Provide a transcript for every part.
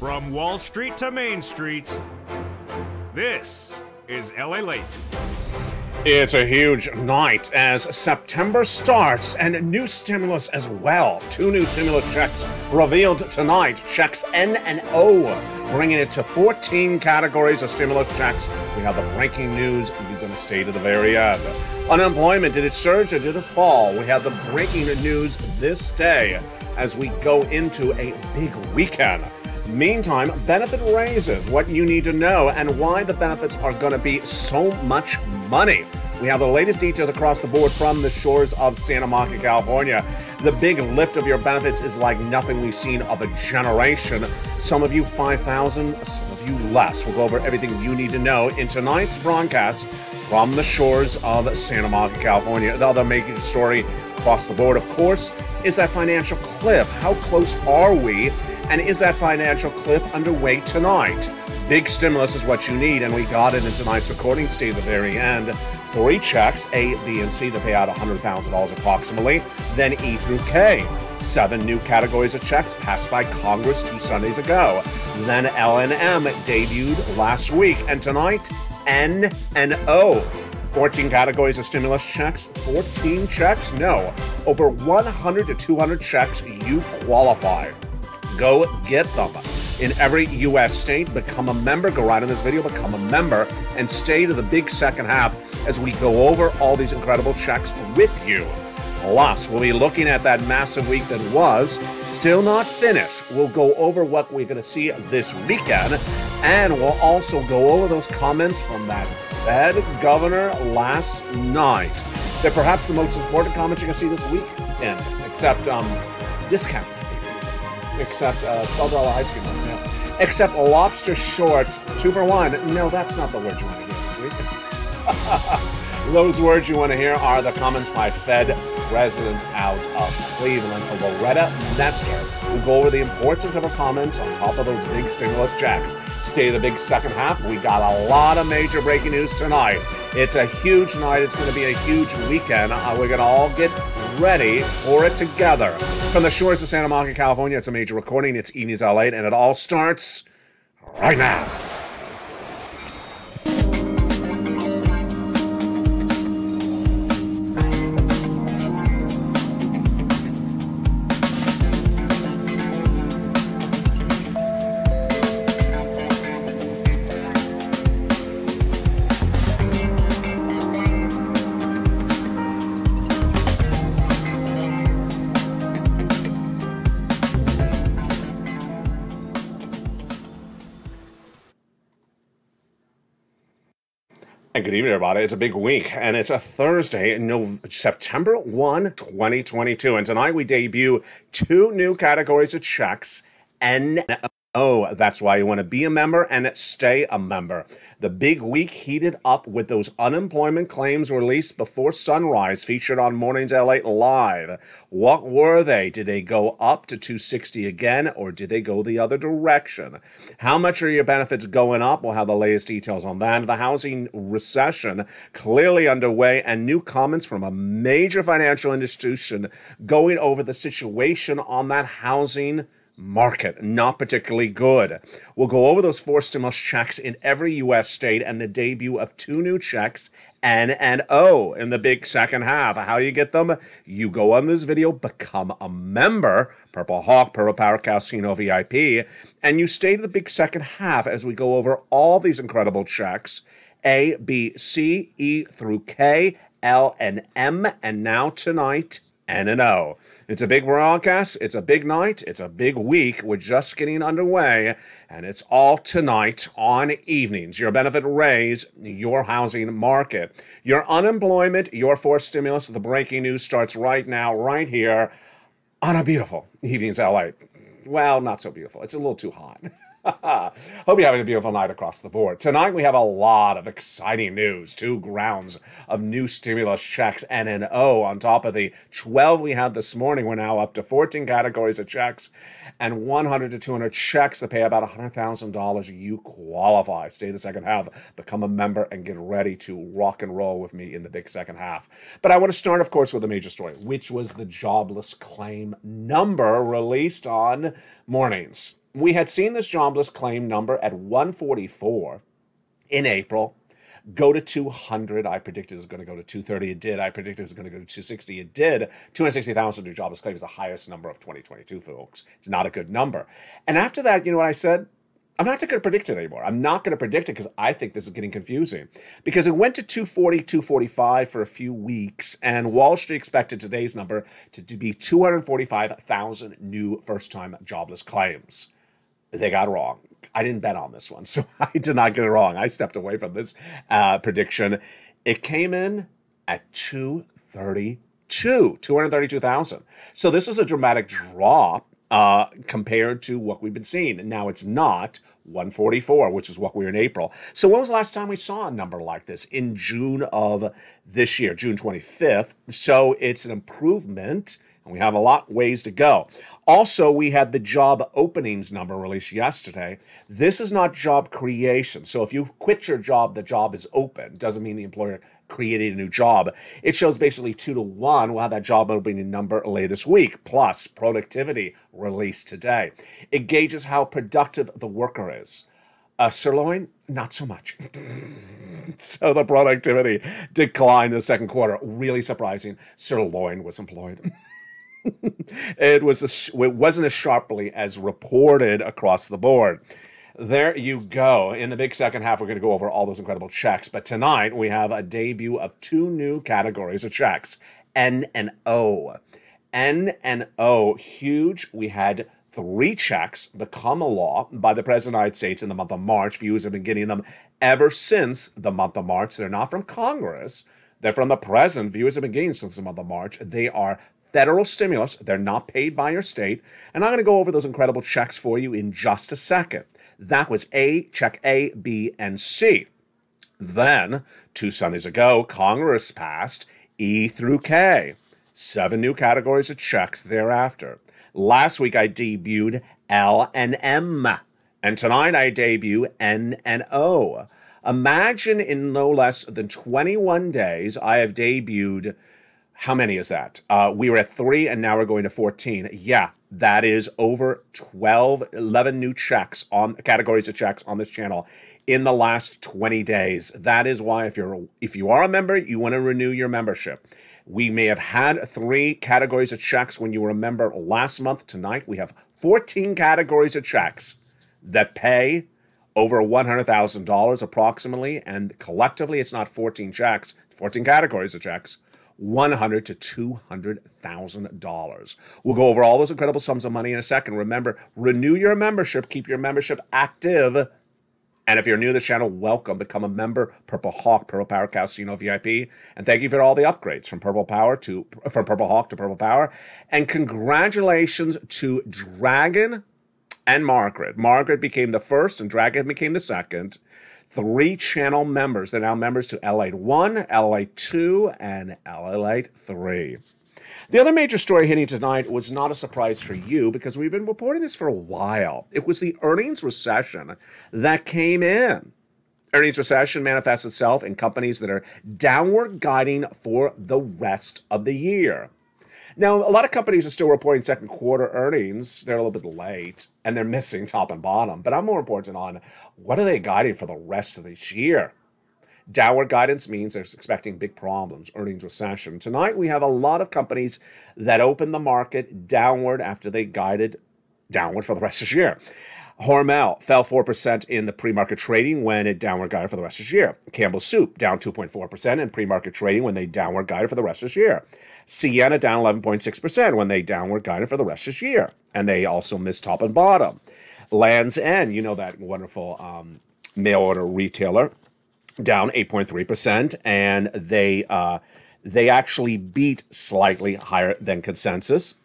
From Wall Street to Main Street, this is LALATE. It's a huge night as September starts and new stimulus as well. 2 new stimulus checks revealed tonight. Checks N and O, bringing it to 14 categories of stimulus checks. We have the breaking news. You're going to stay to the very end. Unemployment, did it surge or did it fall? We have the breaking news this day as we go into a big weekend. Meantime, benefit raises, what you need to know, and why the benefits are going to be so much money. We have the latest details across the board from the shores of Santa Monica, California. The big lift of your benefits is like nothing we've seen of a generation. Some of you 5,000, some of you less. We'll go over everything you need to know in tonight's broadcast from the shores of Santa Monica, California. The other major story across the board, of course, is that financial cliff. How close are we? And is that financial cliff underway tonight? Big stimulus is what you need, and we got it in tonight's recording. Stay to the very end. 3 checks, A, B, and C, that pay out $100,000 approximately. Then E through K. 7 new categories of checks passed by Congress 2 Sundays ago. Then L and M debuted last week. And tonight, N and O. 14 categories of stimulus checks. 14 checks? No. Over 100 to 200 checks, you qualify. Go get them. In every U.S. state, become a member. Go right in this video, become a member, and stay to the big second half as we go over all these incredible checks with you. Plus, we'll be looking at that massive week that was still not finished. We'll go over what we're going to see this weekend, and we'll also go over those comments from that Fed governor last night. They're perhaps the most important comments you're going to see this weekend, except discount. Except $12 ice cream ones, yeah. Except lobster shorts, 2 for 1. No, that's not the word you want to hear this week. Those words you want to hear are the comments by Fed President out of Cleveland, Loretta Nestor. We'll go over the importance of her comments on top of those big stimulus checks. Stay the big second half. We got a lot of major breaking news tonight. It's a huge night. It's going to be a huge weekend. We're going to all get ready for it together. From the shores of Santa Monica, California, it's a major recording. It's Evenings LALATE, and it all starts right now. And good evening, everybody. It's a big week, and it's a Thursday, September 1, 2022. And tonight we debut 2 new categories of checks, N and O. That's why you want to be a member and stay a member. The big week heated up with those unemployment claims released before sunrise, featured on Mornings LALATE Live. What were they? Did they go up to 260 again, or did they go the other direction? How much are your benefits going up? We'll have the latest details on that. The housing recession clearly underway, and new comments from a major financial institution going over the situation on that housing market. Not particularly good. We'll go over those 4 stimulus checks in every U.S. state and the debut of 2 new checks, N and O, in the big second half. How do you get them? You go on this video, become a member, Purple Hawk, Purple Power Casino VIP, and you stay to the big second half as we go over all these incredible checks, A, B, C, E through K, L and M, and now tonight, N and O. It's a big broadcast, it's a big night, it's a big week. We're just getting underway, and it's all tonight on Evenings. Your benefit raise, your housing market, your unemployment, your 4th stimulus. The breaking news starts right now, right here on a beautiful Evenings LA. Well, not so beautiful. It's a little too hot. Hope you're having a beautiful night across the board. Tonight we have a lot of exciting news. 2 rounds of new stimulus checks, N and O, on top of the 12 we had this morning. We're now up to 14 categories of checks and 100 to 200 checks that pay about $100,000. You qualify. Stay the second half, become a member, and get ready to rock and roll with me in the big second half. But I want to start, of course, with a major story, which was the jobless claim number released on Mornings. we had seen this jobless claim number at 144 in April go to 200. I predicted it was going to go to 230. It did. I predicted it was going to go to 260. It did. 260,000 new jobless claims, the highest number of 2022, folks. It's not a good number. And after that, you know what I said? I'm not going to predict it anymore. I'm not going to predict it because I think this is getting confusing. Because it went to 240, 245 for a few weeks, and Wall Street expected today's number to be 245,000 new first-time jobless claims. They got it wrong. I didn't bet on this one, so I did not get it wrong. I stepped away from this prediction. It came in at 232,000. So this is a dramatic drop compared to what we've been seeing. Now it's not 144, which is what we were in April. So when was the last time we saw a number like this? In June of this year, June 25th. So it's an improvement, and we have a lot ways to go. Also, we had the job openings number released yesterday. This is not job creation. So if you quit your job, the job is open. Doesn't mean the employer created a new job. It shows basically 2 to 1. We'll have that job opening number later this week. Plus, productivity released today. It gauges how productive the worker is. Sirloin, not so much. So the productivity declined in the second quarter. Really surprising. Sirloin was employed. It wasn't as sharply as reported across the board. There you go. In the big second half, we're going to go over all those incredible checks. But tonight, we have a debut of 2 new categories of checks. N and O. N and O, huge. We had 3 checks become a law by the President of the United States in the month of March. Viewers have been getting them ever since the month of March. They're not from Congress. They're from the President. Viewers have been getting since the month of March. They are federal stimulus. They're not paid by your state. And I'm going to go over those incredible checks for you in just a second. That was check A, B, and C. Then, 2 Sundays ago, Congress passed E through K. 7 new categories of checks thereafter. Last week, I debuted L and M. And tonight, I debut N and O. Imagine in no less than 21 days, I have debuted. How many is that? We were at 3, and now we're going to 14. Yeah, that is over 11 new checks on categories of checks on this channel in the last 20 days. That is why if you are a member, you want to renew your membership. We may have had 3 categories of checks when you were a member last month. Tonight, we have 14 categories of checks that pay over $100,000 approximately, and collectively, it's not 14 checks, 14 categories of checks. $100,000 to $200,000. We'll go over all those incredible sums of money in a second. Remember, renew your membership, keep your membership active. And if you're new to the channel, welcome. Become a member, Purple Hawk, Purple Power Casino VIP. And thank you for all the upgrades from Purple Hawk to Purple Power. And congratulations to Dragon and Margaret. Margaret became the first and Dragon became the second. 3 channel members. They're now members to LALATE 1, LALATE 2, and LALATE 3. The other major story hitting tonight was not a surprise for you because we've been reporting this for a while. It was the earnings recession that came in. Earnings recession manifests itself in companies that are downward guiding for the rest of the year. Now, a lot of companies are still reporting second quarter earnings. They're a little bit late, and they're missing top and bottom. But I'm more important on what are they guiding for the rest of this year? Downward guidance means they're expecting big problems, earnings recession. Tonight, we have a lot of companies that open the market downward after they guided downward for the rest of this year. Hormel fell 4% in the pre-market trading when it downward guided for the rest of this year. Campbell's Soup down 2.4% in pre-market trading when they downward guided for the rest of this year. Sienna down 11.6% when they downward guided for the rest of this year. And they also missed top and bottom. Land's End, you know that wonderful mail order retailer, down 8.3%. And they actually beat slightly higher than consensus.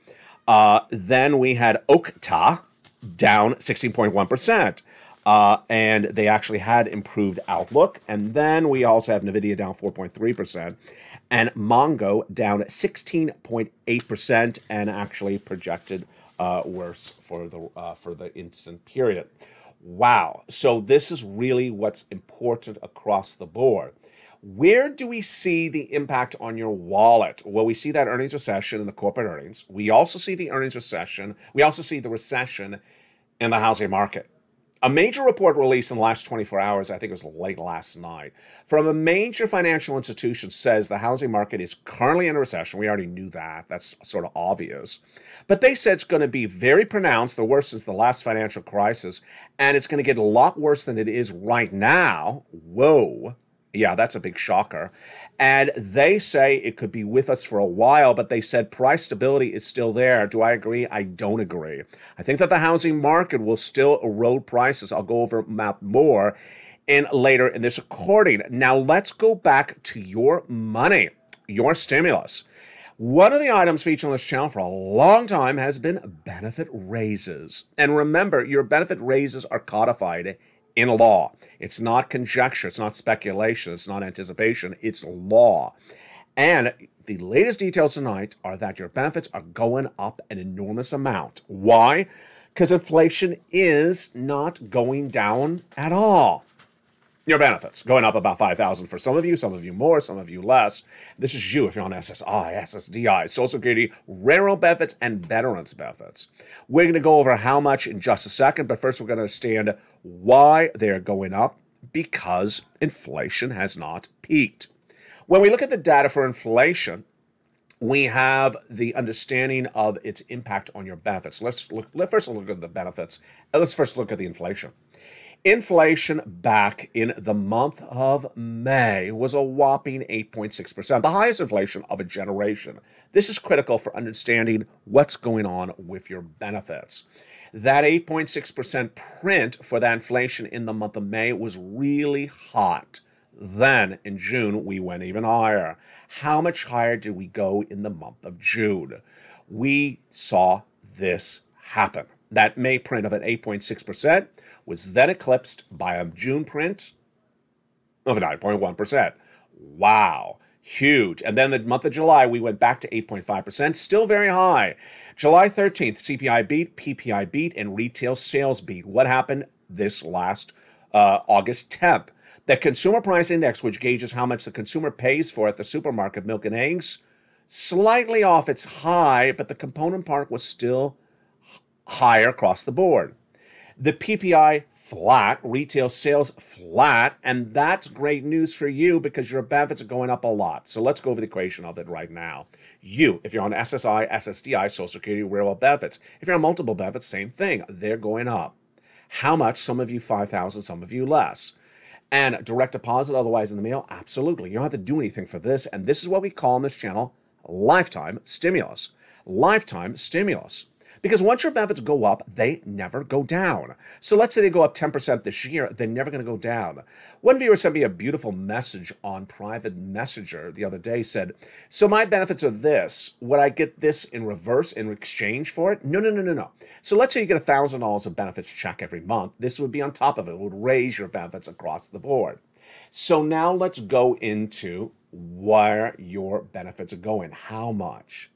Then we had Okta down 16.1%. And they actually had improved outlook. And then we also have NVIDIA down 4.3%. And Mongo down 16.8% and actually projected worse for the instant period. Wow. So this is really what's important across the board. Where do we see the impact on your wallet? Well, we see that earnings recession in the corporate earnings. We also see the earnings recession. We also see the recession in the housing market. A major report released in the last 24 hours, I think it was late last night, from a major financial institution says the housing market is currently in a recession. We already knew that. That's sort of obvious. But they said it's going to be very pronounced, the worst since the last financial crisis, and it's going to get a lot worse than it is right now. Whoa. Yeah, that's a big shocker. And they say it could be with us for a while, but they said price stability is still there. Do I agree? I don't agree. I think that the housing market will still erode prices. I'll go over that more later in this recording. Now, let's go back to your money, your stimulus. One of the items featured on this channel for a long time has been benefit raises. And remember, your benefit raises are codified in law. It's not conjecture, it's not speculation, it's not anticipation, it's law. And the latest details tonight are that your benefits are going up an enormous amount. Why? Because inflation is not going down at all. Your benefits going up about $5,000 for some of you more, some of you less. This is you if you're on SSI, SSDI, Social Security, railroad benefits, and veterans benefits. We're going to go over how much in just a second, but first we're going to understand why they're going up, because inflation has not peaked. When we look at the data for inflation, we have the understanding of its impact on your benefits. Let's first look at the benefits. Let's first look at the inflation. Inflation back in the month of May was a whopping 8.6%, the highest inflation of a generation. This is critical for understanding what's going on with your benefits. That 8.6% print for that inflation in the month of May was really hot. Then in June, we went even higher. How much higher did we go in the month of June? We saw this happen. That May print of an 8.6% was then eclipsed by a June print of 9.1%. Wow, huge. And then the month of July, we went back to 8.5%, still very high. July 13th, CPI beat, PPI beat, and retail sales beat. What happened this last August 10th? The Consumer Price Index, which gauges how much the consumer pays for at the supermarket, milk and eggs, slightly off its high, but the component part was still higher across the board. The PPI flat, retail sales flat, and that's great news for you because your benefits are going up a lot. So let's go over the equation of it right now. You, if you're on SSI, SSDI, Social Security, railroad benefits. If you're on multiple benefits, same thing. They're going up. How much? Some of you 5,000, some of you less. And direct deposit, otherwise in the mail? Absolutely. You don't have to do anything for this. And this is what we call on this channel lifetime stimulus. Lifetime stimulus. Because once your benefits go up, they never go down. So let's say they go up 10% this year, they're never going to go down. One viewer sent me a beautiful message on private messenger the other day, said, so my benefits are this. Would I get this in reverse in exchange for it? No. So let's say you get $1,000 of benefits check every month. This would be on top of it. It would raise your benefits across the board. So now let's go into where your benefits are going. How much?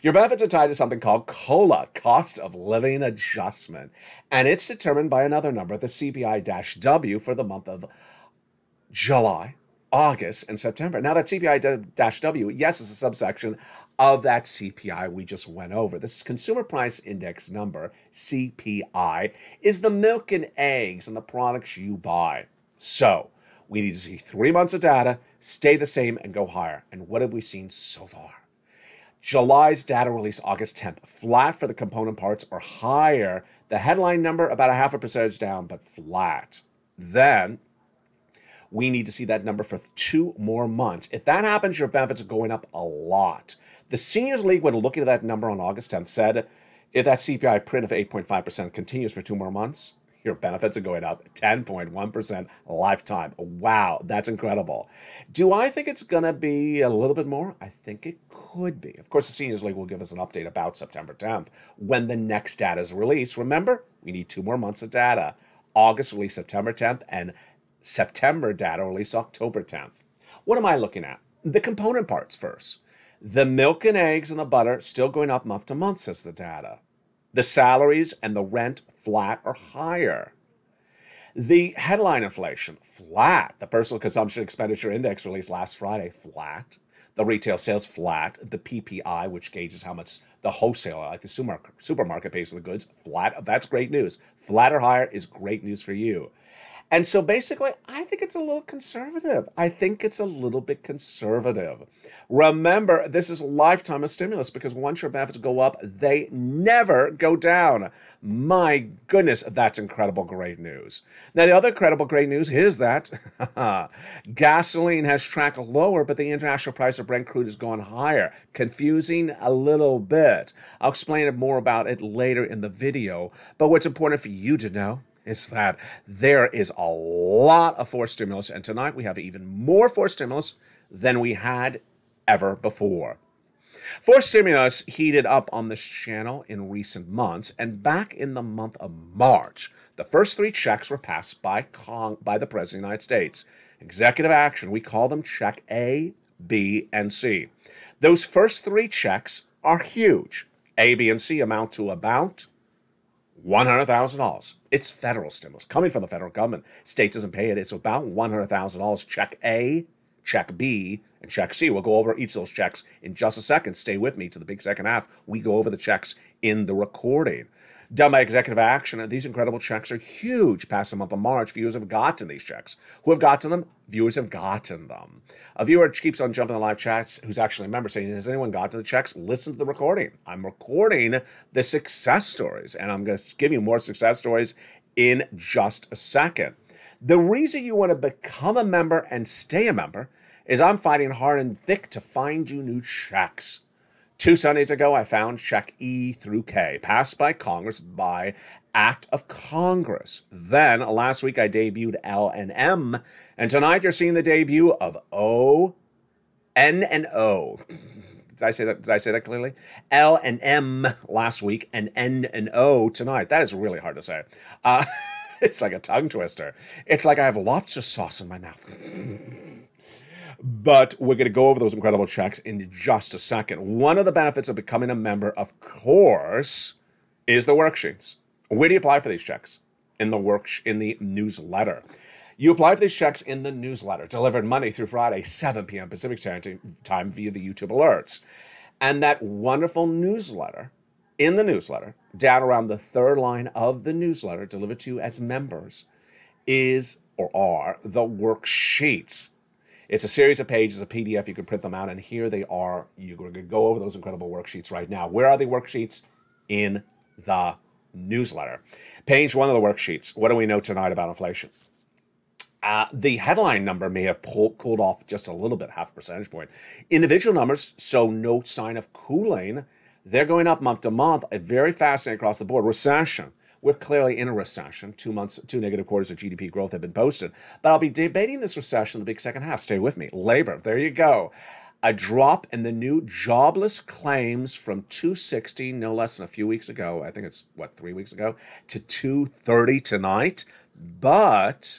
Your benefits are tied to something called COLA, cost of living adjustment, and it's determined by another number, the CPI-W for the month of July, August, and September. Now that CPI-W, yes, is a subsection of that CPI we just went over. This Consumer Price Index number, CPI, is the milk and eggs and the products you buy. So we need to see 3 months of data, stay the same, and go higher. And what have we seen so far? July's data release August 10th, flat for the component parts or higher. The headline number about a 0.5% down, but flat. Then we need to see that number for 2 more months. If that happens, your benefits are going up a lot. The Seniors League, when looking at that number on August 10th, said if that CPI print of 8.5% continues for 2 more months, your benefits are going up 10.1% lifetime. Wow, that's incredible. Do I think it's going to be a little bit more? I think it could be. Of course, the Seniors League will give us an update about September 10th when the next data is released. Remember, we need 2 more months of data. August release September 10th and September data release October 10th. What am I looking at? The component parts first. The milk and eggs and the butter still going up month to month, says the data. The salaries and the rent flat or higher. The headline inflation, flat. The personal consumption expenditure index released last Friday, flat. The retail sales flat. The PPI, which gauges how much the wholesaler, like the supermarket, pays for the goods, flat. That's great news. Flat or higher is great news for you. And so basically, I think it's a little conservative. I think it's a little bit conservative. Remember, this is a lifetime of stimulus because once your benefits go up, they never go down. My goodness, that's incredible great news. Now, the other incredible great news is that gasoline has tracked lower, but the international price of Brent crude has gone higher. Confusing a little bit. I'll explain more about it later in the video. But what's important for you to know is that there is a lot of forced stimulus, and tonight we have even more forced stimulus than we had ever before. Forced stimulus heated up on this channel in recent months, and back in the month of March, the first 3 checks were passed by the President of the United States. Executive action, we call them Check A, B, and C. Those first 3 checks are huge. A, B, and C amount to about $100,000. It's federal stimulus coming from the federal government. State doesn't pay it. It's about $100,000. Check A, Check B, and Check C. We'll go over each of those checks in just a second. Stay with me to the big second half. We go over the checks in the recording. Done by executive action, and these incredible checks are huge. Past the month of March, viewers have gotten these checks. Who have gotten them? Viewers have gotten them. A viewer keeps on jumping in the live chats who's actually a member saying, has anyone gotten the checks? Listen to the recording. I'm recording the success stories, and I'm going to give you more success stories in just a second. The reason you want to become a member and stay a member is I'm fighting hard and thick to find you new checks. 2 Sundays ago, I found Check E through K, passed by Congress by Act of Congress. Then, last week, I debuted L and M, and tonight you're seeing the debut of O, N, and O. Did I say that clearly? L and M last week, and N and O tonight. That is really hard to say. It's like a tongue twister. It's like I have lots of sauce in my mouth. But we're going to go over those incredible checks in just a second. One of the benefits of becoming a member, of course, is the worksheets. Where do you apply for these checks? In the newsletter. You apply for these checks in the newsletter, delivered Monday through Friday, 7 p.m. Pacific Standard Time via the YouTube alerts. And that wonderful newsletter, in the newsletter, down around the 3rd line of the newsletter, delivered to you as members, is or are the worksheets. It's a series of pages, a PDF. You can print them out, and here they are. You're going to go over those incredible worksheets right now. Where are the worksheets? In the newsletter. Page 1 of the worksheets. What do we know tonight about inflation? The headline number may have cooled off just a little bit, half a percentage point. Individual numbers, so no sign of cooling. They're going up month to month. Very fascinating across the board. Recession. We're clearly in a recession. 2 negative quarters of GDP growth have been posted. But I'll be debating this recession in the big second half. Stay with me. Labor, there you go. A drop in the new jobless claims from 260, no less than a few weeks ago. I think it's, 3 weeks ago, to 230 tonight. But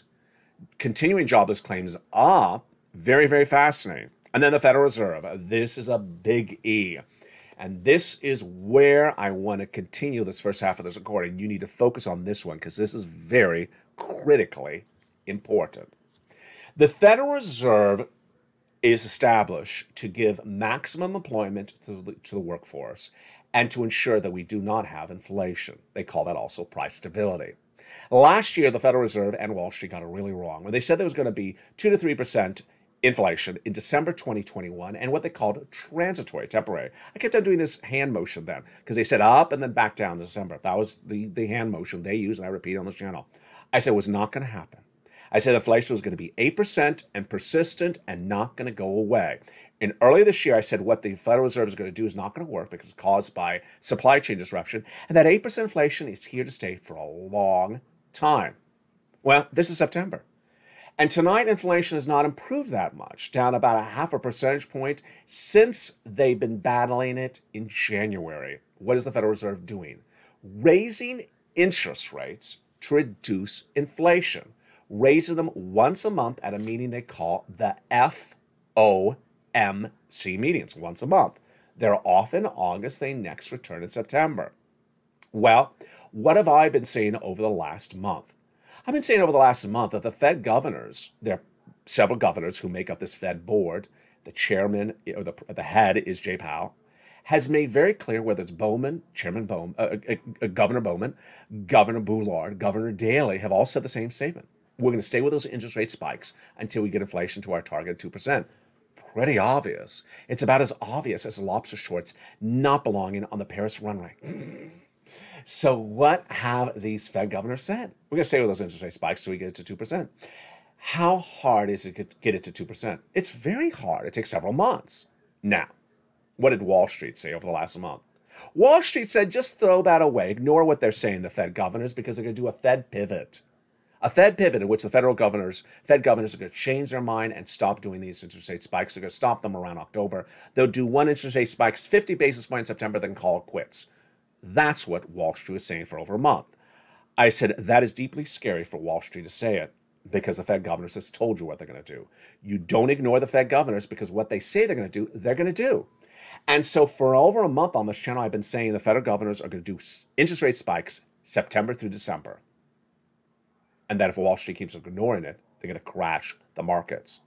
continuing jobless claims up. Very, very fascinating. And then the Federal Reserve. This is a big E. And this is where I want to continue this first half of this recording. You need to focus on this one because this is very critically important. The Federal Reserve is established to give maximum employment to the workforce and to ensure that we do not have inflation. They call that also price stability. Last year, the Federal Reserve and Wall Street got it really wrong when they said there was going to be 2 to 3% inflation in December 2021 and what they called transitory, temporary. I kept on doing this hand motion then because they said up and then back down in December. That was the hand motion they used, and I repeat on this channel. I said it was not going to happen. I said inflation was going to be 8% and persistent and not going to go away. And earlier this year, I said what the Federal Reserve is going to do is not going to work because it's caused by supply chain disruption, and that 8% inflation is here to stay for a long time. Well, this is September. And tonight, inflation has not improved that much, down about a half a percentage point since they've been battling it in January. What is the Federal Reserve doing? Raising interest rates to reduce inflation, raising them once a month at a meeting they call the FOMC meetings, once a month. They're off in August. They next return in September. Well, what have I been saying over the last month? I've been saying over the last month that the Fed governors, there are several governors who make up this Fed board, the chairman, or the head is Jay Powell, has made very clear, whether it's Bowman, Chairman Bowman, Governor Bowman, Governor Boulard, Governor Daley, have all said the same statement. We're going to stay with those interest rate spikes until we get inflation to our target of 2%. Pretty obvious. It's about as obvious as lobster shorts not belonging on the Paris runway. So what have these Fed governors said? We're going to stay with those interest rate spikes till we get it to 2%. How hard is it to get it to 2%? It's very hard. It takes several months. Now, what did Wall Street say over the last month? Wall Street said, just throw that away. Ignore what they're saying, the Fed governors, because they're going to do a Fed pivot. A Fed pivot in which the Fed governors are going to change their mind and stop doing these interest rate spikes. They're going to stop them around October. They'll do one interest rate spikes, 50 basis points in September, then call it quits. That's what Wall Street was saying for over a month. I said, that is deeply scary for Wall Street to say it, because the Fed governors has told you what they're going to do. You don't ignore the Fed governors, because what they say they're going to do, they're going to do. And so for over a month on this channel, I've been saying the federal governors are going to do interest rate spikes September through December. And that if Wall Street keeps ignoring it, they're going to crash the markets.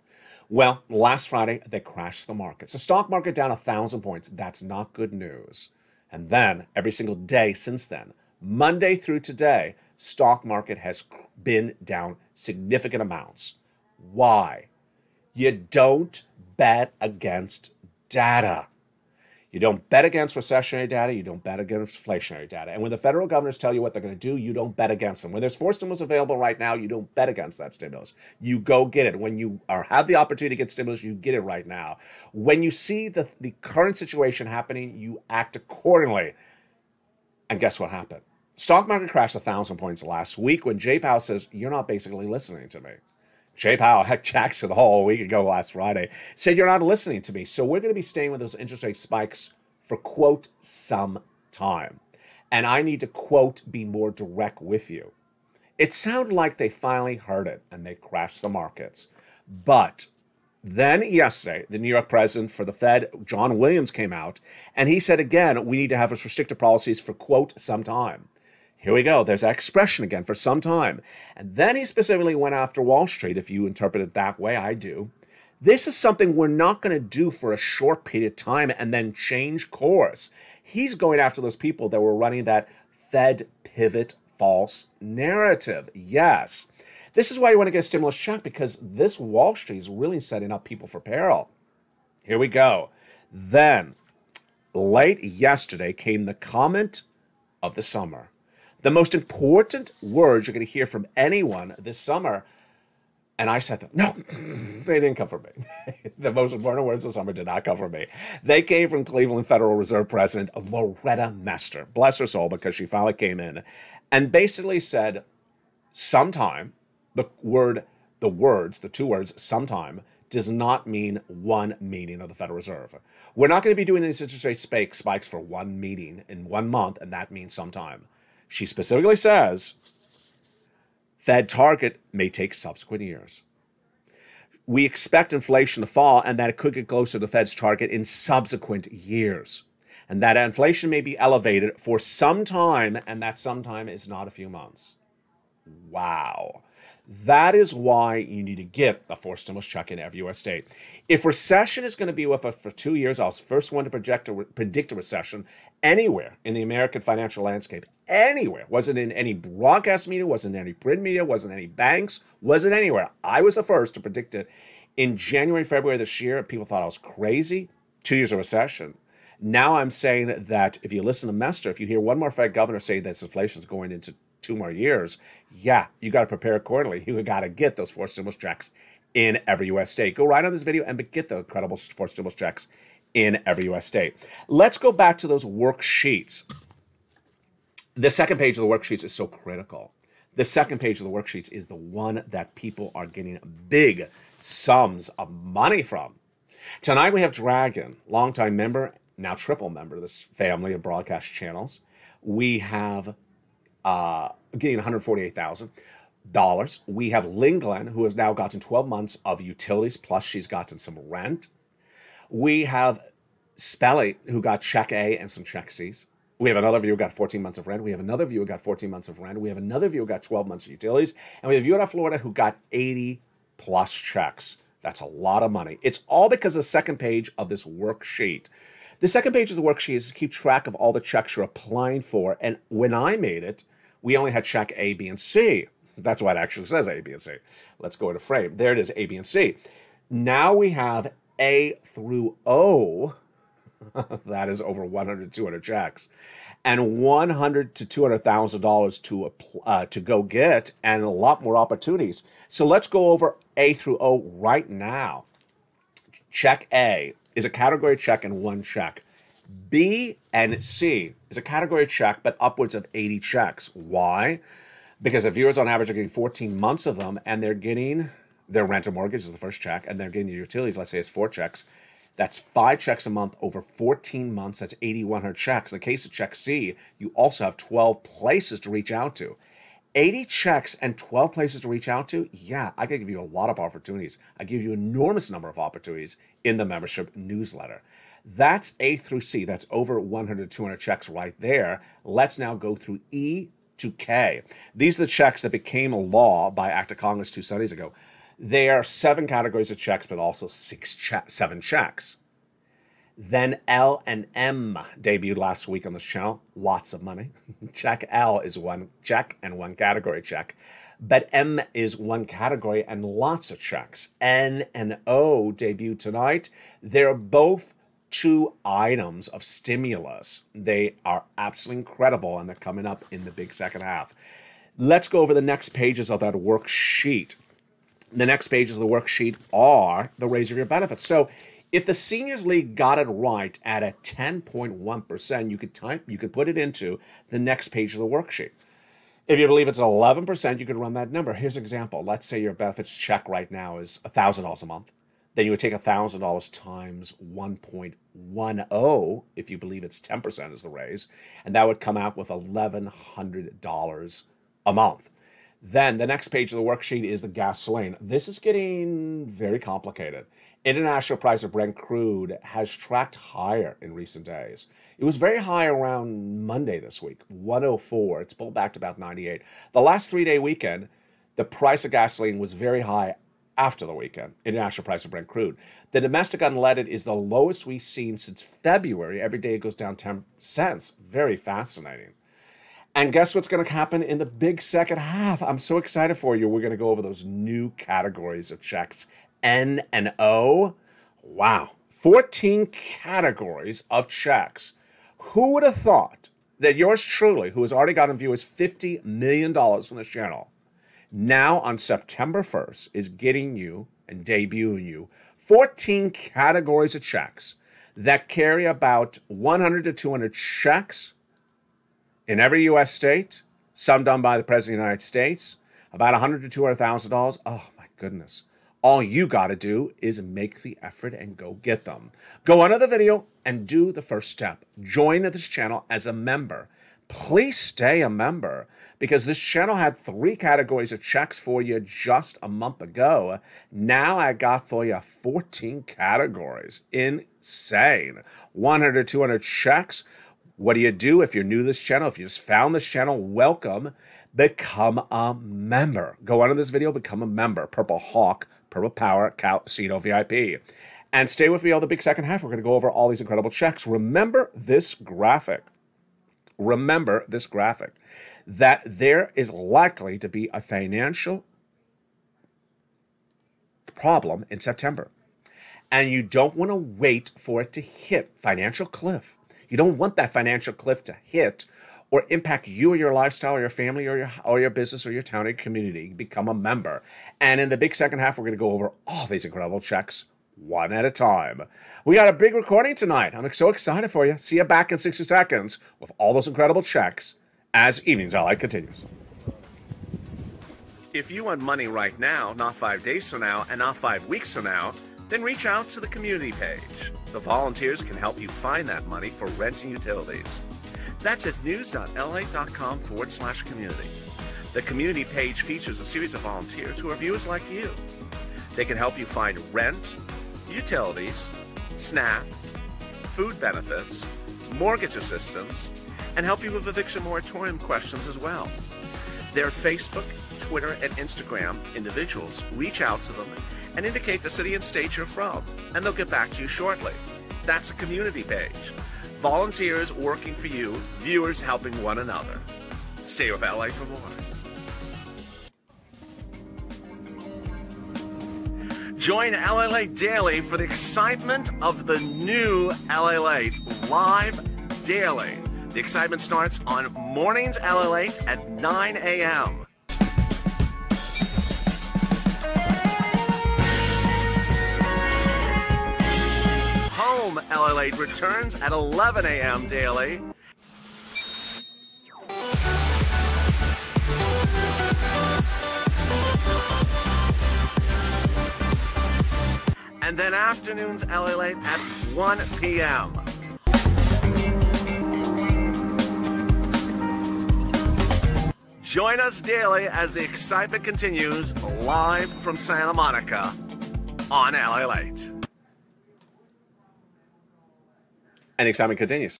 Well, last Friday, they crashed the markets. The stock market down 1,000 points. That's not good news. And then every single day since then, Monday through today, stock market has been down significant amounts. Why? You don't bet against data. You don't bet against recessionary data. You don't bet against inflationary data. And when the federal governors tell you what they're going to do, you don't bet against them. When there's 4 stimulus available right now, you don't bet against that stimulus. You go get it. When you have the opportunity to get stimulus, you get it right now. When you see the current situation happening, you act accordingly. And guess what happened? Stock market crashed 1,000 points last week when Jay Powell says, you're not basically listening to me. Jay Powell, heck, Jackson Hole a week ago last Friday, said you're not listening to me. So we're going to be staying with those interest rate spikes for, quote, some time. And I need to, quote, be more direct with you. It sounded like they finally heard it and they crashed the markets. But then yesterday, the New York president for the Fed, John Williams, came out and he said, again, we need to have restrictive policies for, quote, some time. Here we go. There's that expression again, for some time. And then he specifically went after Wall Street, if you interpret it that way, I do. This is something we're not going to do for a short period of time and then change course. He's going after those people that were running that Fed pivot false narrative. Yes. This is why you want to get a stimulus check, because this Wall Street is really setting up people for peril. Here we go. Then, late yesterday came the comment of the summer. The most important words you're going to hear from anyone this summer. And I said, no, they didn't come from me. The most important words of the summer did not come from me. They came from Cleveland Federal Reserve President Loretta Mester. Bless her soul, because she finally came in and basically said, sometime, the two words, sometime, does not mean one meeting of the Federal Reserve. We're not going to be doing these interest rate spikes for one meeting in 1 month, and that means sometime. She specifically says, Fed target may take subsequent years. We expect inflation to fall and that it could get closer to the Fed's target in subsequent years. And that inflation may be elevated for some time, and that sometime is not a few months. Wow. That is why you need to get a forced stimulus check in every U.S. state. If recession is going to be with us for 2 years, I was the first one to predict a recession anywhere in the American financial landscape. Anywhere. Wasn't in any broadcast media, wasn't in any print media, wasn't in any banks, wasn't anywhere. I was the first to predict it. In January, February this year, people thought I was crazy. 2 years of recession. Now I'm saying that if you listen to Mester, if you hear one more Fed governor say that inflation is going into 2 more years, yeah, you got to prepare accordingly. You got to get those forced stimulus checks in every U.S. state. Go right on this video and get the incredible forced stimulus checks in every U.S. state. Let's go back to those worksheets. The second page of the worksheets is so critical. The second page of the worksheets is the one that people are getting big sums of money from. Tonight we have Dragon, longtime member, now triple member of this family of broadcast channels. We have getting $148,000. We have Linglen, who has now gotten 12 months of utilities, plus she's gotten some rent. We have Spelly, who got check A and some check C's. We have another viewer who got 14 months of rent. We have another viewer who got 14 months of rent. We have another viewer who got 12 months of utilities. And we have a viewer out of Florida who got 80 plus checks. That's a lot of money. It's all because of the second page of this worksheet. The second page of the worksheet is to keep track of all the checks you're applying for. And when I made it, we only had check A, B, and C. That's why it actually says A, B, and C. Let's go into frame. There it is, A, B, and C. Now we have A through O. That is over 100, 200 checks. And $100,000 to $200,000 to go get, and a lot more opportunities. So let's go over A through O right now. Check A is a category check and one check. B and C is a category check, but upwards of 80 checks. Why? Because the viewers on average are getting 14 months of them, and they're getting their rent or mortgage is the first check, and they're getting the utilities, let's say it's 4 checks. That's 5 checks a month over 14 months. That's 8,100 checks. In the case of check C, you also have 12 places to reach out to. 80 checks and 12 places to reach out to? Yeah, I can give you a lot of opportunities. I give you an enormous number of opportunities in the membership newsletter. That's A through C. That's over 100, 200 checks right there. Let's now go through E to K. These are the checks that became a law by Act of Congress 2 Sundays ago. There are 7 categories of checks, but also 7 checks. Then L and M debuted last week on this channel. Lots of money. Check L is 1 check and 1 category check. But M is 1 category and lots of checks. N and O debuted tonight. They're both 2 items of stimulus. They are absolutely incredible, and they're coming up in the big second half. Let's go over the next pages of that worksheet. The next pages of the worksheet are the raise of your benefits. So if the Seniors League got it right at a 10.1%, you could put it into the next page of the worksheet. If you believe it's 11%, you could run that number. Here's an example. Let's say your benefits check right now is $1,000 a month. Then you would take $1,000 times 1.10 if you believe it's 10% is the raise, and that would come out with $1,100 a month. Then the next page of the worksheet is the gasoline. This is getting very complicated. International price of Brent crude has tracked higher in recent days. It was very high around Monday this week, 104. It's pulled back to about 98. The last 3-day weekend, the price of gasoline was very high after the weekend, international price of Brent crude. The domestic unleaded is the lowest we've seen since February. Every day it goes down 10 cents. Very fascinating. And guess what's going to happen in the big second half? I'm so excited for you. We're going to go over those new categories of checks, N and O. Wow. 14 categories of checks. Who would have thought that yours truly, who has already gotten viewers $50 million on this channel, now on September 1st is getting you and debuting you 14 categories of checks that carry about 100 to 200 checks in every U.S. state, some done by the President of the United States, about $100,000 to $200,000. Oh, my goodness. All you got to do is make the effort and go get them. Go under the video and do the first step. Join this channel as a member. Please stay a member, because this channel had 3 categories of checks for you just a month ago. Now I got for you 14 categories. Insane. 100 to 200 checks. What do you do if you're new to this channel? If you just found this channel, welcome. Become a member. Go under this video, become a member. Purple Hawk, Purple Power, Casino VIP. And stay with me on the big second half. We're going to go over all these incredible checks. Remember this graphic. Remember this graphic. That there is likely to be a financial problem in September. And you don't want to wait for it to hit financial cliff. You don't want that financial cliff to hit or impact you or your lifestyle or your family or your business or your town or your community. Become a member. And in the big second half, we're going to go over all these incredible checks one at a time. We got a big recording tonight. I'm so excited for you. See you back in 60 seconds with all those incredible checks as Evenings LALATE continues. If you want money right now, not 5 days from now, and not 5 weeks from now, then reach out to the community page. The volunteers can help you find that money for rent and utilities. That's at news.la.com/community. The community page features a series of volunteers who are viewers like you. They can help you find rent, utilities, SNAP, food benefits, mortgage assistance, and help you with eviction moratorium questions as well. Their Facebook, Twitter, and Instagram individuals reach out to them and indicate the city and state you're from, and they'll get back to you shortly. That's a community page. Volunteers working for you, viewers helping one another. Stay with LA for more. Join LALATE Daily for the excitement of the new LALATE live daily. The excitement starts on mornings LALATE at 9 a.m. Home LALATE returns at 11 a.m. daily. And then afternoons LALATE at 1 p.m. Join us daily as the excitement continues live from Santa Monica on LALATE. And the excitement continues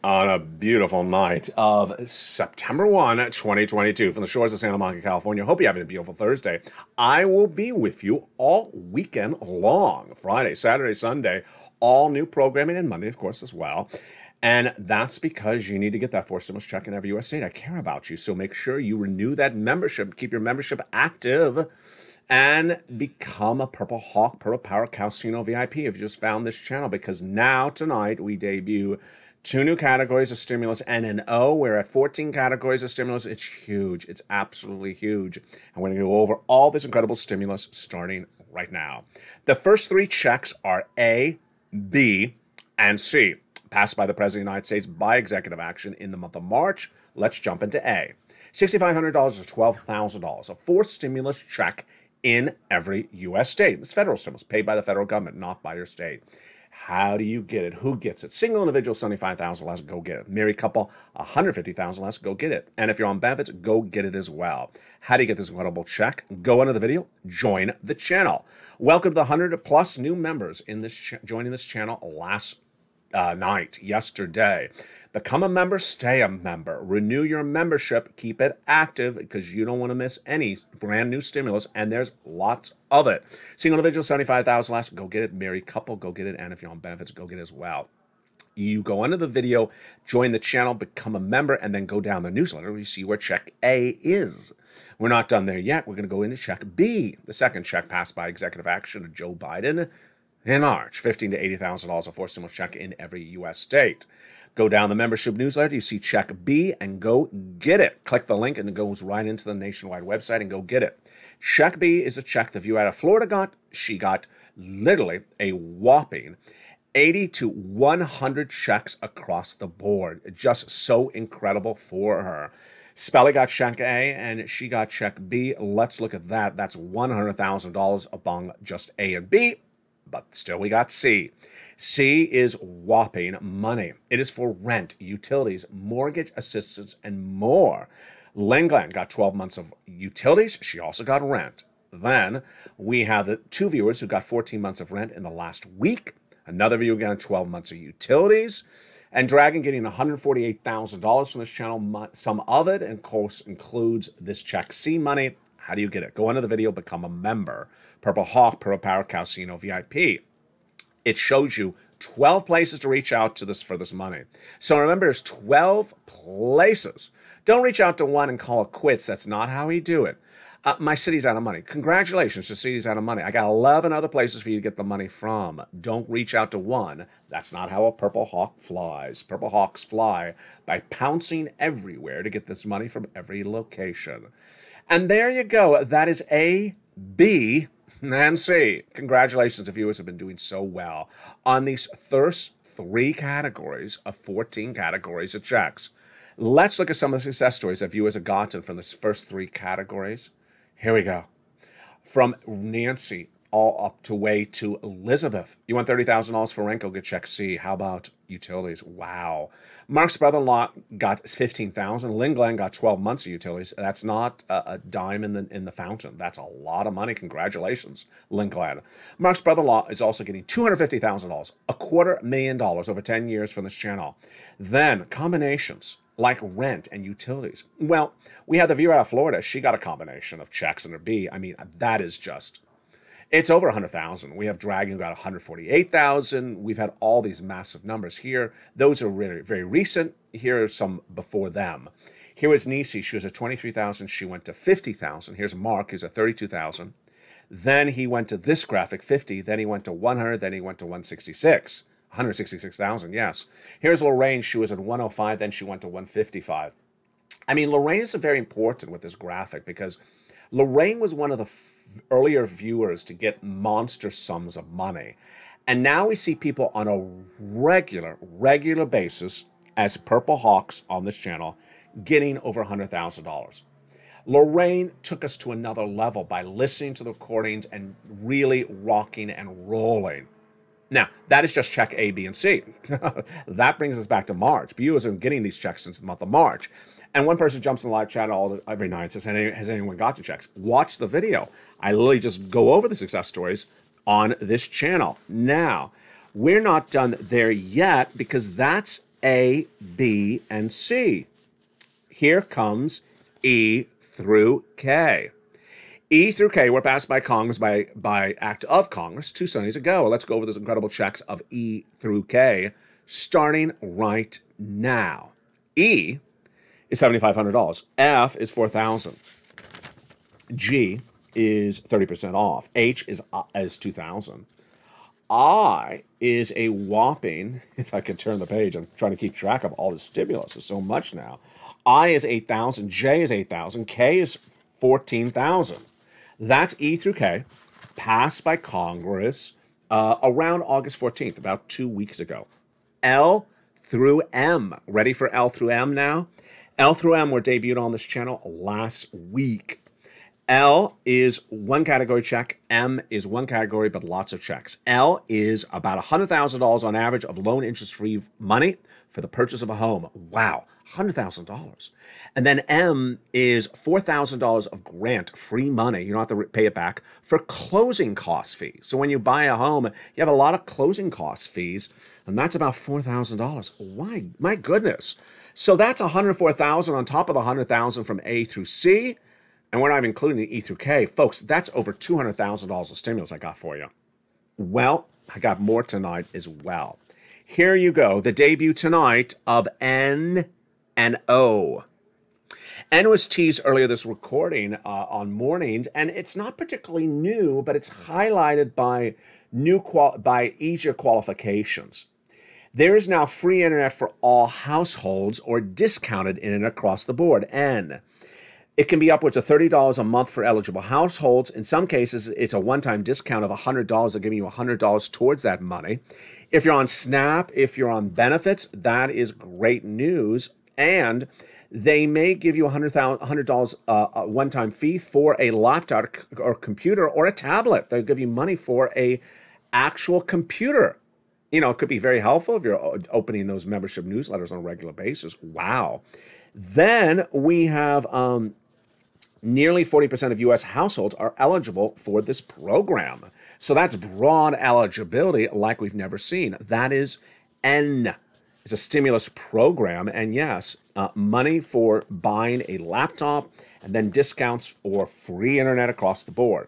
on a beautiful night of September 1, 2022 from the shores of Santa Monica, California. Hope you're having a beautiful Thursday. I will be with you all weekend long, Friday, Saturday, Sunday, all new programming, and Monday, of course, as well. And that's because you need to get that 4 stimulus check in every U.S. state. I care about you, so make sure you renew that membership, keep your membership active, and become a Purple Hawk, Purple Power Casino VIP if you just found this channel, because now, tonight, we debut 2 new categories of stimulus, N and O. We're at 14 categories of stimulus. It's huge. It's absolutely huge. And we're going to go over all this incredible stimulus starting right now. The first 3 checks are A, B, and C, passed by the President of the United States by executive action in the month of March. Let's jump into A. $6,500 or $12,000, a 4th stimulus check in every U.S. state. It's federal stimulus paid by the federal government, not by your state. How do you get it? Who gets it? Single individual, $75,000 less, go get it. Married couple, $150,000 less, go get it. And if you're on benefits, go get it as well. How do you get this incredible check? Go under the video, join the channel. Welcome to the 100+ new members in this joining this channel last yesterday. Become a member, stay a member. Renew your membership, keep it active, because you don't want to miss any brand new stimulus, and there's lots of it. Single individual, $75,000 less, go get it. Married couple, go get it. And if you're on benefits, go get it as well. You go under the video, join the channel, become a member, and then go down the newsletter where you see where check A is. We're not done there yet. We're going to go into check B, the second check passed by executive action of Joe Biden in March, $15,000 to $80,000, a 4 stimulus check in every U.S. state. Go down the membership newsletter, you see check B, and go get it. Click the link, and it goes right into the nationwide website, and go get it. Check B is a check the viewer out of Florida got. She got literally a whopping 80 to 100 checks across the board. Just so incredible for her. Spelly got check A, and she got check B. Let's look at that. That's $100,000 among just A and B. But still, we got C. C is whopping money. It is for rent, utilities, mortgage assistance, and more. Lengland got 12 months of utilities. She also got rent. Then we have the 2 viewers who got 14 months of rent in the last week. Another viewer got 12 months of utilities. And Dragon getting $148,000 from this channel. Some of it, of course, includes this check C money. How do you get it? Go under the video, become a member. Purple Hawk, Purple Power Casino VIP. It shows you 12 places to reach out to this for this money. So remember, there's 12 places. Don't reach out to one and call it quits. That's not how we do it. My city's out of money. Congratulations, your city's out of money. I got 11 other places for you to get the money from. Don't reach out to one. That's not how a Purple Hawk flies. Purple Hawks fly by pouncing everywhere to get this money from every location. And there you go. That is A, B, and C. Congratulations, the viewers have been doing so well on these first 3 categories of 14 categories of checks. Let's look at some of the success stories that viewers have gotten from this first 3 categories. Here we go. From Nancy all up to way to Elizabeth. You want $30,000 for rent? Go get check C. How about utilities. Wow. Mark's brother-in-law got 15,000. Lynn Glenn got 12 months of utilities. That's not a dime in the fountain. That's a lot of money. Congratulations, Lynn Glenn. Mark's brother-in-law is also getting $250,000, $250,000 over 10 years from this channel. Then combinations like rent and utilities. Well, we have the viewer out of Florida. She got a combination of checks and her B. I mean, that is just... It's over 100,000. We have Dragon who got 148,000. We've had all these massive numbers here. Those are really very recent. Here are some before them. Here is Nisi. She was at 23,000. She went to 50,000. Here's Mark, who's at 32,000. Then he went to this graphic, 50. Then he went to 100. Then he went to 166. 166,000, yes. Here's Lorraine. She was at 105. Then she went to 155. I mean, Lorraine is very important with this graphic because Lorraine was one of the earlier viewers to get monster sums of money. And now we see people on a regular basis as Purple Hawks on this channel getting over $100,000. Lorraine took us to another level by listening to the recordings and really rocking and rolling. Now, that is just check A, B, and C. That brings us back to March. Viewers have been getting these checks since the month of March. And one person jumps in the live chat every night and says, has anyone got your checks? Watch the video. I literally just go over the success stories on this channel. Now, we're not done there yet because that's A, B, and C. Here comes E through K. E through K were passed by Congress by act of Congress 2 Sundays ago. Let's go over those incredible checks of E through K starting right now. E is $7,500. F is $4,000. G is 30% off. H is $2,000. I is a whopping, if I can turn the page, I'm trying to keep track of all the stimulus. There's so much now. I is 8,000. J is 8,000. K is 14,000. That's E through K, passed by Congress around August 14th, about 2 weeks ago. L through M. Ready for L through M now? L through M were debuted on this channel last week. L is one category check. M is one category, but lots of checks. L is about $100,000 on average of loan interest-free money for the purchase of a home. Wow, $100,000. And then M is $4,000 of grant-free money. You don't have to pay it back for closing cost fees. So when you buy a home, you have a lot of closing cost fees, and that's about $4,000. Why? My goodness. So that's $104,000 on top of the $100,000 from A through C, and we're not even including the E through K. Folks, that's over $200,000 of stimulus I got for you. Well, I got more tonight as well. Here you go, the debut tonight of N and O. N was teased earlier this recording on mornings, and it's not particularly new, but it's highlighted by easier qualifications. There is now free internet for all households or discounted internet across the board, N. It can be upwards of $30 a month for eligible households. In some cases, it's a one-time discount of $100. They're giving you $100 towards that money. If you're on SNAP, if you're on benefits, that is great news. And they may give you $100 a one-time fee for a laptop or computer or a tablet. They'll give you money for a actual computer. You know, it could be very helpful if you're opening those membership newsletters on a regular basis. Wow. Then we have nearly 40% of U.S. households are eligible for this program. So that's broad eligibility like we've never seen. That is N. It's a stimulus program. And yes, money for buying a laptop and then discounts or free internet across the board.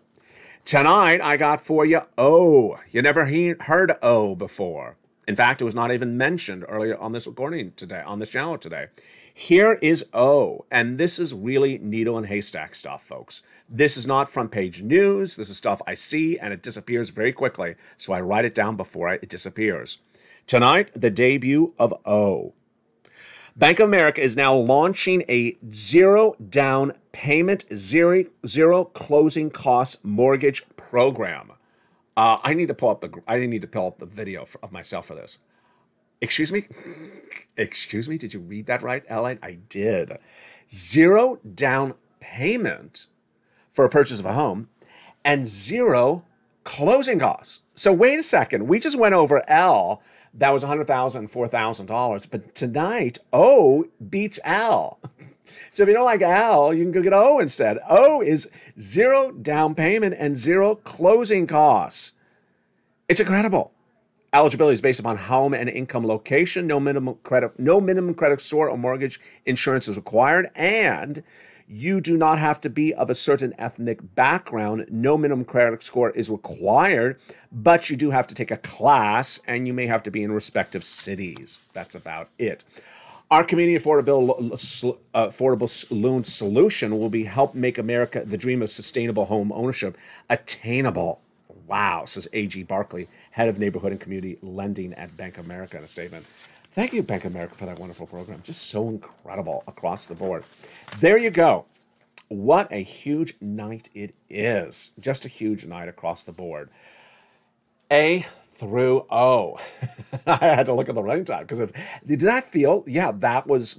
Tonight, I got for you O. You never heard O before. In fact, it was not even mentioned earlier on this recording today, on this channel today. Here is O, and this is really needle and haystack stuff, folks. This is not front page news. This is stuff I see, and it disappears very quickly, so I write it down before it disappears. Tonight, the debut of O. Bank of America is now launching a zero down payment, zero closing cost mortgage program. I need to pull up the video of myself for this. Excuse me? Excuse me? Did you read that right, Ellen? I did. Zero down payment for a purchase of a home and zero closing costs. So wait a second. We just went over L, That was $100,000, $4,000. But tonight, O beats L. So if you don't like L, you can go get O instead. O is 0 down payment and 0 closing costs. It's incredible. Eligibility is based upon home and income location. No minimum credit score or mortgage insurance is required, and you do not have to be of a certain ethnic background. No minimum credit score is required, but you do have to take a class, and you may have to be in respective cities. That's about it. Our community affordable loan solution will be help make America the dream of sustainable home ownership attainable. Wow, says A.G. Barkley, head of neighborhood and community lending at Bank of America in a statement. Thank you, Bank of America, for that wonderful program. Just so incredible across the board. There you go. What a huge night it is. Just a huge night across the board. A through O. I had to look at the running time because did that feel? Yeah, that was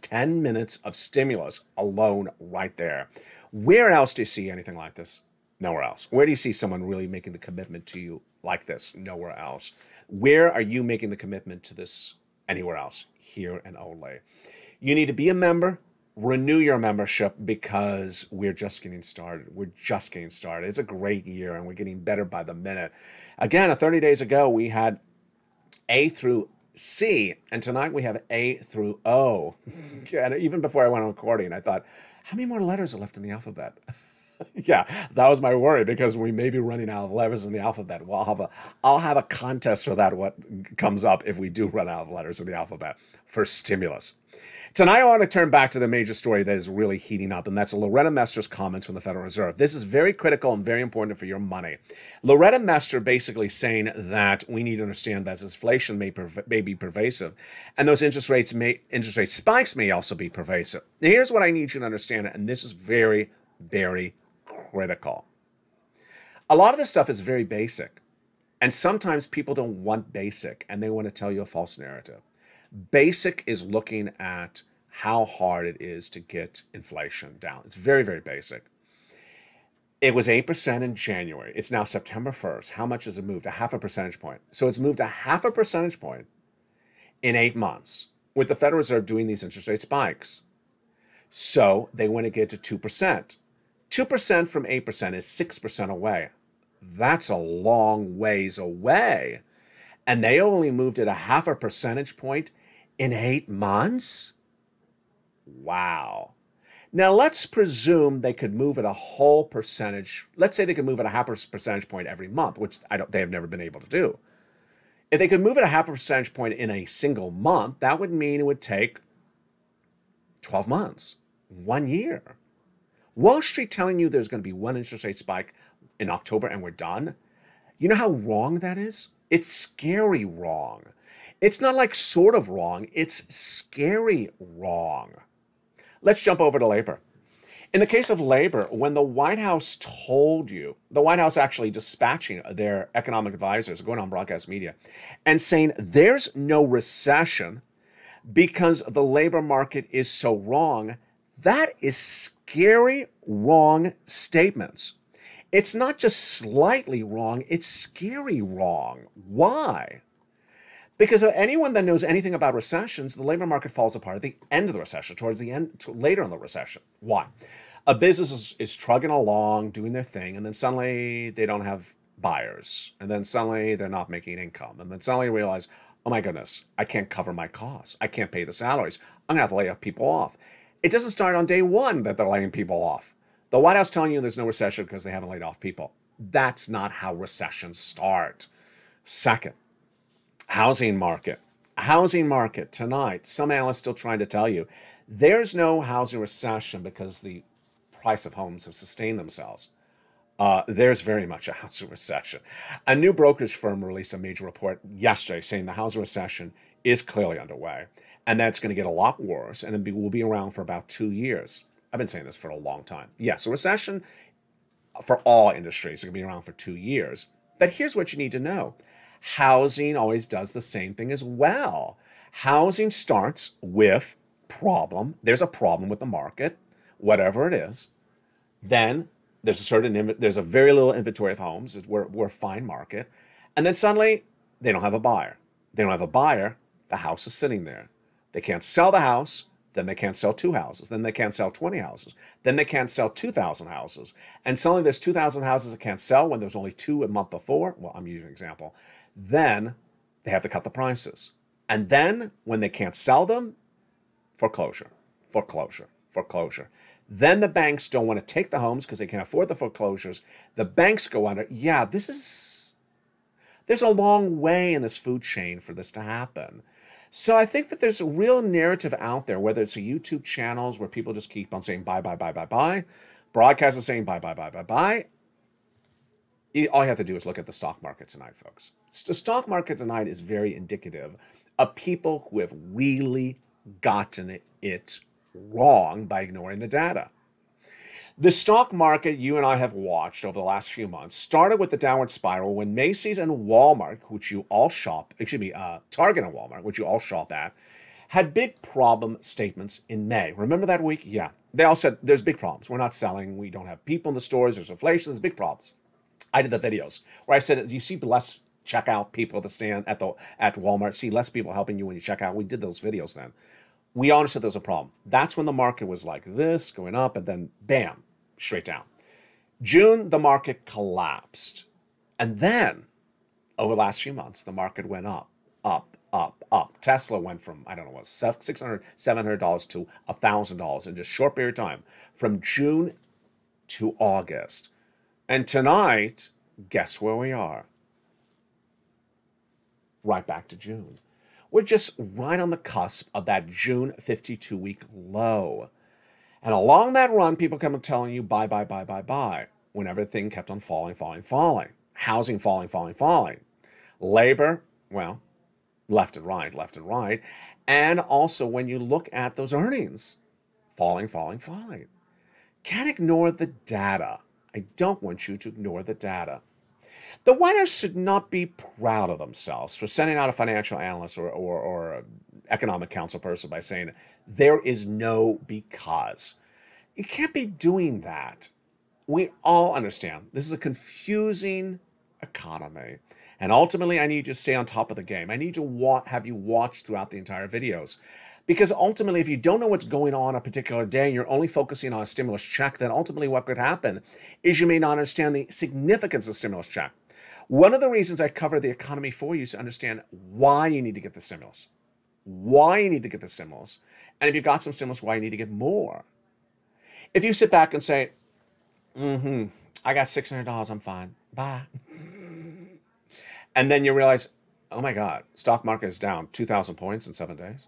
10 minutes of stimulus alone right there. Where else do you see anything like this? Nowhere else. Where do you see someone really making the commitment to you like this? Nowhere else. Where are you making the commitment to this anywhere else? Here and only. You need to be a member. Renew your membership because we're just getting started. We're just getting started. It's a great year and we're getting better by the minute. Again, 30 days ago, we had A through C, and tonight we have A through O. And even before I went on recording, I thought, how many more letters are left in the alphabet? Yeah, that was my worry because we may be running out of letters in the alphabet. Well, I'll have a contest for that, what comes up if we do run out of letters in the alphabet for stimulus. Tonight, I want to turn back to the major story that is really heating up, and that's Loretta Mester's comments from the Federal Reserve. This is very critical and very important for your money. Loretta Mester basically saying that we need to understand that inflation may be pervasive, and those interest rate spikes may also be pervasive. Now, here's what I need you to understand, and this is very, very critical. A lot of this stuff is very basic, and sometimes people don't want basic, and they want to tell you a false narrative. Basic is looking at how hard it is to get inflation down. It's very, very basic. It was 8% in January. It's now September 1st. How much has it moved? A half a percentage point. So it's moved a half a percentage point in 8 months with the Federal Reserve doing these interest rate spikes. So they want to get to 2%. 2% from 8% is 6% away. That's a long ways away. And they only moved it a half a percentage point in 8 months? Wow. Now let's presume they could move it a whole percentage. Let's say they could move it a half a percentage point every month, which they have never been able to do. If they could move it a half a percentage point in a single month, that would mean it would take 12 months, 1 year. Wall Street telling you there's going to be one interest rate spike in October and we're done. You know how wrong that is? It's scary wrong. It's not like sort of wrong. It's scary wrong. Let's jump over to labor. In the case of labor, when the White House told you, the White House actually dispatching their economic advisors, going on broadcast media, and saying there's no recession because the labor market is so wrong, that is scary wrong statements. It's not just slightly wrong, it's scary wrong. Why? Because anyone that knows anything about recessions, the labor market falls apart at the end of the recession, towards the end, later in the recession. Why? A business is trugging along, doing their thing, and then suddenly they don't have buyers. And then suddenly they're not making income. And then suddenly realize, oh my goodness, I can't cover my costs. I can't pay the salaries. I'm going to have to lay people off. It doesn't start on day one that they're laying people off. The White House telling you there's no recession because they haven't laid off people. That's not how recessions start. Second, housing market. Housing market tonight. Some analysts still trying to tell you there's no housing recession because the price of homes have sustained themselves. There's very much a housing recession. A new brokerage firm released a major report yesterday saying the housing recession is clearly underway. And that's going to get a lot worse, and it will be around for about 2 years. I've been saying this for a long time. Yes, a recession for all industries is going to be around for 2 years. But here's what you need to know. Housing always does the same thing as well. Housing starts with problem. There's a problem with the market, whatever it is. Then there's a very little inventory of homes. We're a fine market. And then suddenly they don't have a buyer. They don't have a buyer. The house is sitting there. They can't sell the house. Then they can't sell 2 houses. Then they can't sell 20 houses. Then they can't sell 2,000 houses. And suddenly there's 2,000 houses that can't sell when there's only 2 a month before. Well, I'm using an example. Then they have to cut the prices. And then when they can't sell them, foreclosure, foreclosure, foreclosure. Then the banks don't want to take the homes because they can't afford the foreclosures. The banks go under. Yeah, there's a long way in this food chain for this to happen. So I think that there's a real narrative out there, whether it's a YouTube channels where people just keep on saying bye, bye, bye, bye, bye, broadcasters saying bye, bye, bye, bye, bye. All you have to do is look at the stock market tonight, folks. The stock market tonight is very indicative of people who have really gotten it wrong by ignoring the data. The stock market you and I have watched over the last few months started with the downward spiral when Macy's and Walmart, which you all shop, Target and Walmart, which you all shop at, had big problem statements in May. Remember that week? Yeah. They all said, there's big problems. We're not selling. We don't have people in the stores. There's inflation. There's big problems. I did the videos where I said, you see less checkout people at the stand at Walmart, see less people helping you when you check out. We did those videos then. We all understood there was a problem. That's when the market was like this, going up, and then bam, straight down. June, the market collapsed. And then, over the last few months, the market went up, up, up, up. Tesla went from, I don't know what, $600, $700 to $1,000 in just a short period of time, from June to August. And tonight, guess where we are? Right back to June. We're just right on the cusp of that June 52-week low. And along that run, people kept telling you buy, buy, buy, buy, buy, when everything kept on falling, falling, falling. Housing falling, falling, falling. Labor, well, left and right, left and right. And also when you look at those earnings, falling, falling, falling. Can't ignore the data. I don't want you to ignore the data. The White House should not be proud of themselves for sending out a financial analyst or an economic council person by saying there is no because. You can't be doing that. We all understand this is a confusing economy. And ultimately, I need you to stay on top of the game. I need to have you watch throughout the entire videos. Because ultimately, if you don't know what's going on a particular day and you're only focusing on a stimulus check, then ultimately what could happen is you may not understand the significance of the stimulus check. One of the reasons I cover the economy for you is to understand why you need to get the stimulus. Why you need to get the stimulus. And if you've got some stimulus, why you need to get more. If you sit back and say, I got $600, I'm fine. Bye. And then you realize, oh my God, stock market is down 2,000 points in 7 days.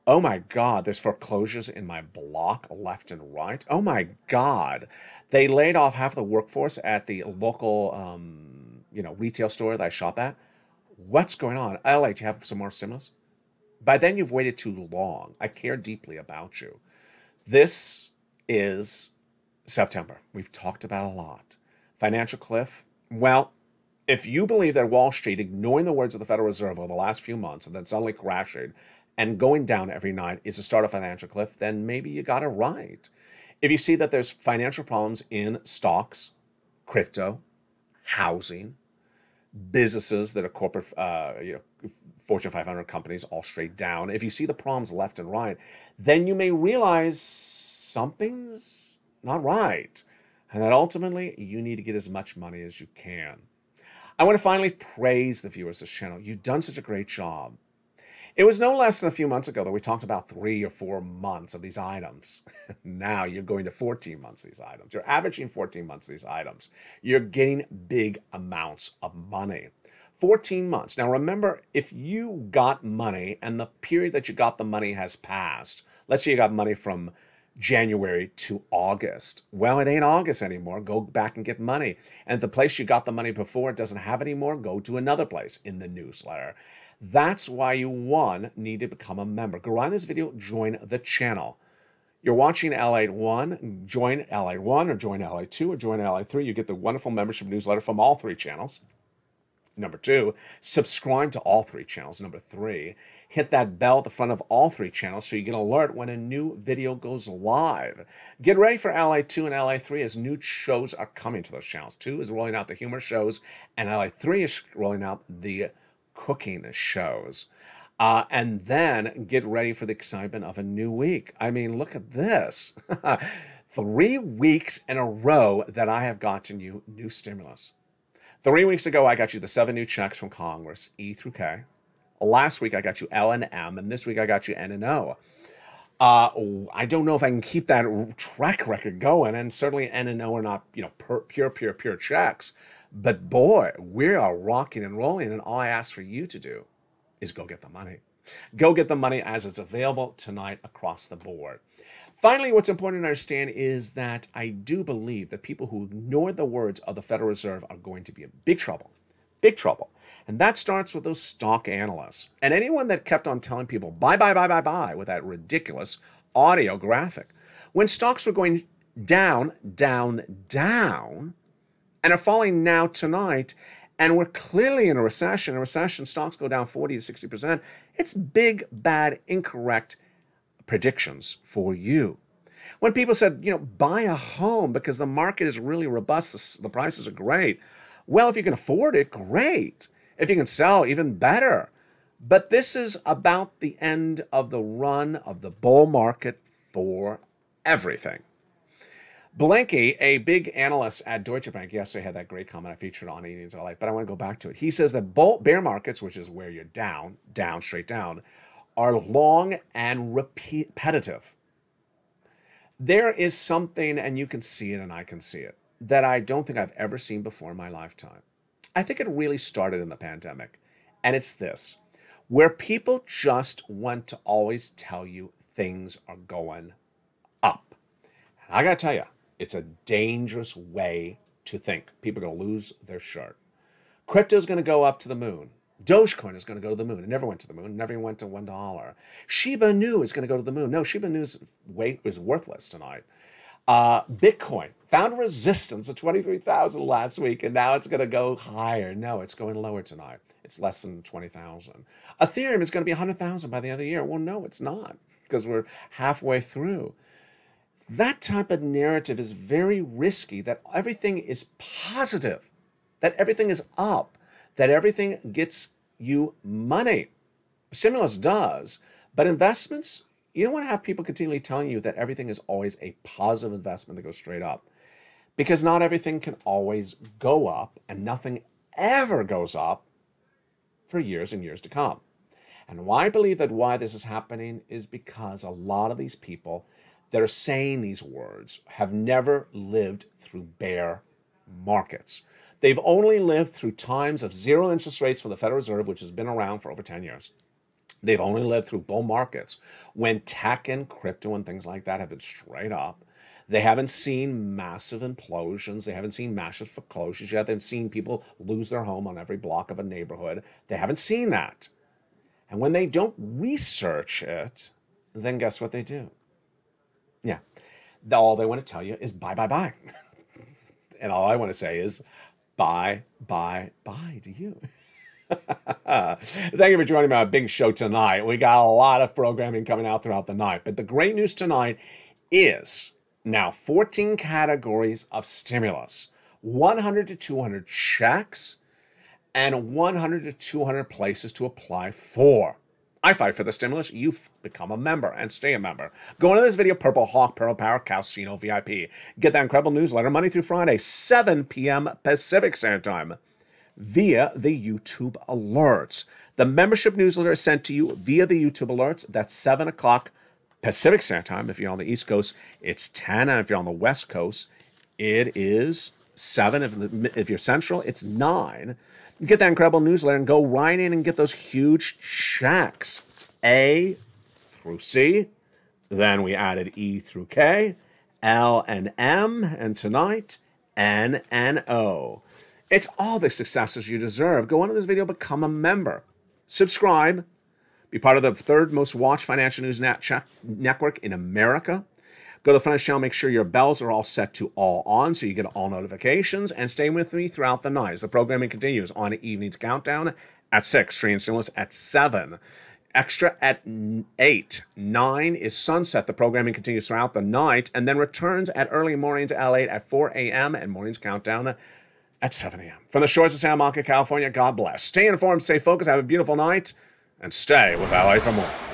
Oh my God, there's foreclosures in my block left and right. Oh my God, they laid off half the workforce at the local, retail store that I shop at. What's going on? LA, do you have some more stimulus? By then, you've waited too long. I care deeply about you. This is September. We've talked about a lot. Financial cliff. Well, if you believe that Wall Street, ignoring the words of the Federal Reserve over the last few months and then suddenly crashing and going down every night is the start of financial cliff, then maybe you got it right. If you see that there's financial problems in stocks, crypto, housing, businesses that are corporate, Fortune 500 companies all straight down, if you see the problems left and right, then you may realize something's not right. And that ultimately, you need to get as much money as you can. I want to finally praise the viewers of this channel. You've done such a great job. It was no less than a few months ago that we talked about 3 or 4 months of these items. Now you're going to 14 months of these items. You're averaging 14 months of these items. You're getting big amounts of money. 14 months. Now remember, if you got money and the period that you got the money has passed, let's say you got money from January to August. Well, it ain't August anymore. Go back and get money. And the place you got the money before it doesn't have it anymore, go to another place in the newsletter. That's why you, one, need to become a member. Go around this video, join the channel. You're watching LATE 1, join LATE 1 or join LATE 2 or join LATE 3. You get the wonderful membership newsletter from all 3 channels. Number 2, subscribe to all 3 channels. Number 3, hit that bell at the front of all 3 channels so you get an alert when a new video goes live. Get ready for LATE 2 and LATE 3 as new shows are coming to those channels. 2 is rolling out the humor shows, and LATE 3 is rolling out the cooking shows. And then get ready for the excitement of a new week. I mean, look at this. 3 weeks in a row that I have gotten you new stimulus. 3 weeks ago, I got you the 7 new checks from Congress, E through K. Last week, I got you L and M, and this week, I got you N and O. I don't know if I can keep that track record going, and certainly N and O are not, pure checks. But boy, we are rocking and rolling, and all I ask for you to do is go get the money. Go get the money as it's available tonight across the board. Finally, what's important to understand is that I do believe that people who ignore the words of the Federal Reserve are going to be in big trouble. Big trouble. And that starts with those stock analysts. And anyone that kept on telling people, buy, with that ridiculous audio graphic. When stocks were going down, and are falling now tonight, and we're clearly in a recession. In a recession, stocks go down 40 to 60%. It's big, bad, incorrect predictions for you. When people said, buy a home because the market is really robust, the prices are great. Well, if you can afford it, great. If you can sell, even better. But this is about the end of the run of the bull market for everything. Blanky, a big analyst at Deutsche Bank, yesterday had that great comment I featured on Evenings at LALATE, but I want to go back to it. He says that bear markets, which is where you're down, straight down, are long and repetitive. There is something, and you can see it and I can see it, that I don't think I've ever seen before in my lifetime. I think it really started in the pandemic, and it's this, where people just want to always tell you things are going up. And I gotta tell you, it's a dangerous way to think. People are gonna lose their shirt. Crypto's gonna go up to the moon. Dogecoin is going to go to the moon. It never went to the moon. It never even went to $1. Shiba Inu is going to go to the moon. No, Shiba Inu's weight is worthless tonight. Bitcoin found resistance at 23,000 last week, and now it's going to go higher. No, it's going lower tonight. It's less than 20,000. Ethereum is going to be 100,000 by the end of the year. Well, no, it's not, because we're halfway through. That type of narrative is very risky, that everything is positive, that everything is up, that everything gets you money. Stimulus does, but investments, you don't want to have people continually telling you that everything is always a positive investment that goes straight up, because not everything can always go up, and nothing ever goes up for years and years to come. And why I believe that why this is happening is because a lot of these people that are saying these words have never lived through bear markets. They've only lived through times of zero interest rates for the Federal Reserve, which has been around for over 10 years. They've only lived through bull markets when tech and crypto and things like that have been straight up. They haven't seen massive implosions. They haven't seen massive foreclosures yet. They've seen people lose their home on every block of a neighborhood. They haven't seen that. And when they don't research it, then guess what they do? Yeah. All they want to tell you is buy. And all I want to say is buy to you. Thank you for joining me on a big show tonight. We got a lot of programming coming out throughout the night. But the great news tonight is now 14 categories of stimulus, 100 to 200 checks, and 100 to 200 places to apply for. I fight for the stimulus. You become a member and stay a member. Go into this video, Purple Hawk, Pearl Power, Casino VIP. Get that incredible newsletter Monday through Friday, 7 p.m. Pacific Standard Time, via the YouTube alerts. The membership newsletter is sent to you via the YouTube alerts. That's 7 o'clock Pacific Standard Time. If you're on the East Coast, it's 10. And if you're on the West Coast, it is 7. If you're Central, it's 9. Get that incredible newsletter and go right in and get those huge checks. A through C. Then we added E through K, L and M, and tonight, N and O. It's all the successes you deserve. Go on to this video, become a member. Subscribe. Be part of the 3rd most watched financial news network in America. Go to the front of the channel, make sure your bells are all set to all on so you get all notifications, and stay with me throughout the night as the programming continues on Evening's Countdown at 6, Tree and Stimulus at 7, Extra at 8, 9 is Sunset. The programming continues throughout the night and then returns at early mornings at LALATE at 4 a.m. and Morning's Countdown at 7 a.m. From the shores of Santa Monica, California, God bless. Stay informed, stay focused, have a beautiful night, and stay with LA for more.